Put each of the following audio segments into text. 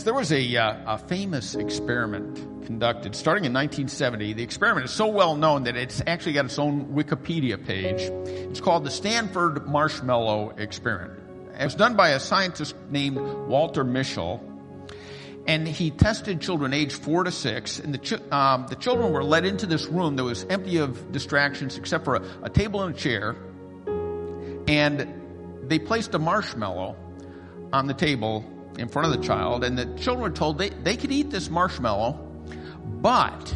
There was a famous experiment conducted starting in 1970. The experiment is so well known that it's actually got its own Wikipedia page. It's called the Stanford Marshmallow Experiment. It was done by a scientist named Walter Mischel, and he tested children aged 4 to 6, and the children were led into this room that was empty of distractions except for a table and a chair, and they placed a marshmallow on the table in front of the child, and the children were told they could eat this marshmallow, but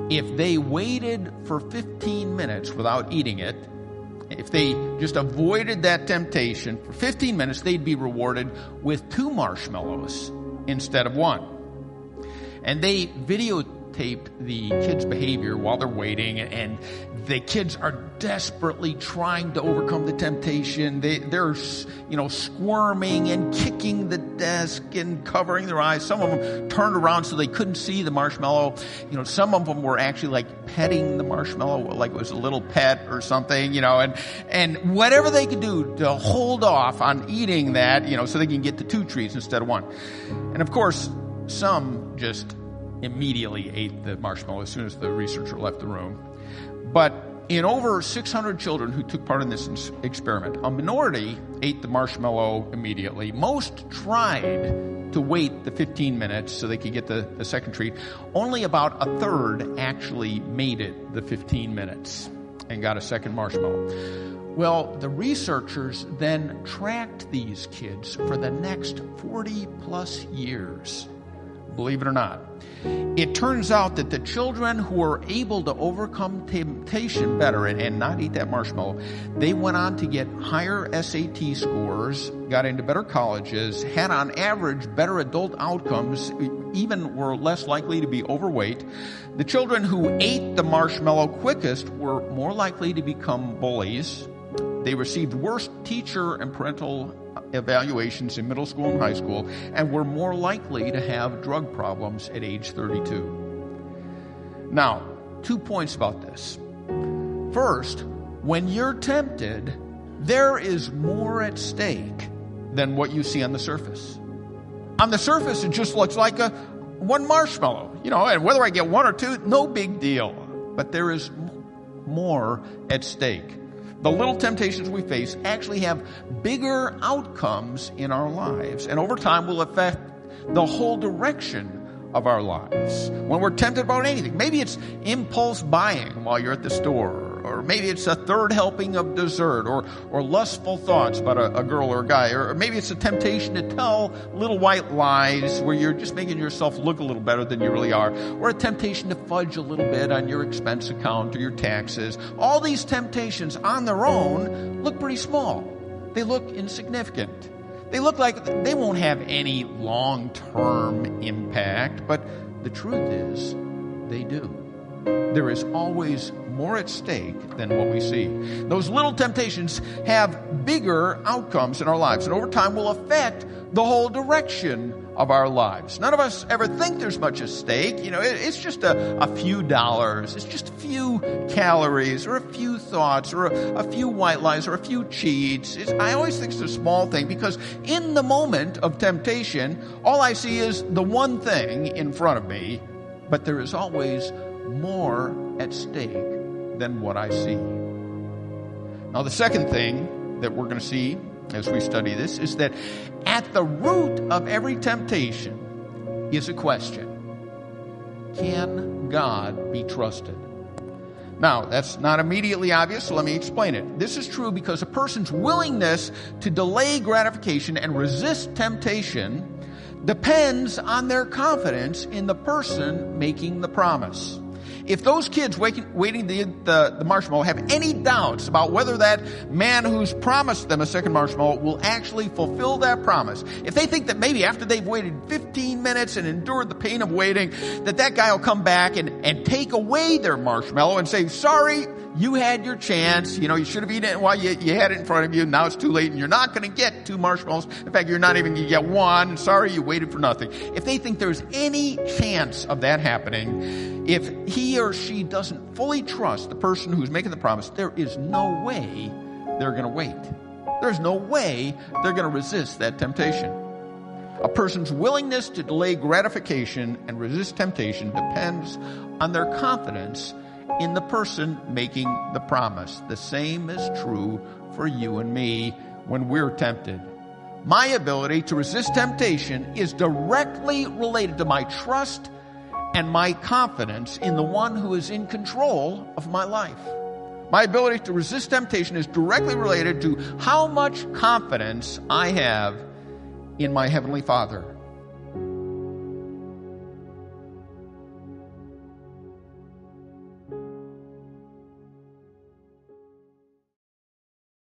if they waited for 15 minutes without eating it, if they just avoided that temptation for 15 minutes, they'd be rewarded with 2 marshmallows instead of 1. And they videotaped the kids' behavior while they're waiting, and the kids are desperately trying to overcome the temptation. They're squirming and kicking the desk and covering their eyes. Some of them turned around so they couldn't see the marshmallow. Some of them were actually like petting the marshmallow like it was a little pet or something, and whatever they could do to hold off on eating that, so they can get the 2 treats instead of 1. And of course, some just immediately ate the marshmallow as soon as the researcher left the room. But in over 600 children who took part in this experiment, a minority ate the marshmallow immediately. Most tried to wait the 15 minutes so they could get the second treat. Only about a third actually made it the 15 minutes and got a second marshmallow. Well, the researchers then tracked these kids for the next 40 plus years. Believe it or not. It turns out that the children who were able to overcome temptation better and not eat that marshmallow, they went on to get higher SAT scores, got into better colleges, had on average better adult outcomes, even were less likely to be overweight. The children who ate the marshmallow quickest were more likely to become bullies. They received worse teacher and parental evaluations in middle school and high school, and were more likely to have drug problems at age 32. Now, 2 points about this. First, when you're tempted, there is more at stake than what you see on the surface. On the surface, it just looks like one marshmallow, and whether I get 1 or 2, no big deal. But there is more at stake. The little temptations we face actually have bigger outcomes in our lives, and over time will affect the whole direction of our lives. When we're tempted about anything, maybe it's impulse buying while you're at the store, or maybe it's a third helping of dessert, or lustful thoughts about a girl or a guy, or maybe it's a temptation to tell little white lies where you're just making yourself look a little better than you really are, or a temptation to fudge a little bit on your expense account or your taxes. All these temptations on their own look pretty small. They look insignificant. They look like they won't have any long-term impact, but the truth is, they do. There is always more at stake than what we see. Those little temptations have bigger outcomes in our lives, and over time will affect the whole direction of our lives. None of us ever think there's much at stake. It's just a few dollars. It's just a few calories, or a few thoughts, or a few white lies, or a few cheats. I always think it's a small thing, because in the moment of temptation, all I see is the one thing in front of me, but there is always more at stake than what I see. Now, the second thing that we're going to see as we study this is that at the root of every temptation is a question. Can God be trusted? Now, that's not immediately obvious, so let me explain it. This is true because a person's willingness to delay gratification and resist temptation depends on their confidence in the person making the promise. If those kids waiting to eat the marshmallow have any doubts about whether that man who's promised them a second marshmallow will actually fulfill that promise, if they think that maybe after they've waited 15 minutes and endured the pain of waiting, that guy will come back and take away their marshmallow and say, sorry, you had your chance. You should have eaten it while you had it in front of you. Now it's too late, and you're not going to get 2 marshmallows. In fact, you're not even going to get 1. Sorry, you waited for nothing. If they think there's any chance of that happening, if he or she doesn't fully trust the person who's making the promise, there is no way they're going to wait. There's no way they're going to resist that temptation. A person's willingness to delay gratification and resist temptation depends on their confidence in the person making the promise. The same is true for you and me when we're tempted. My ability to resist temptation is directly related to my trust and my confidence in the one who is in control of my life. My ability to resist temptation is directly related to how much confidence I have in my Heavenly Father.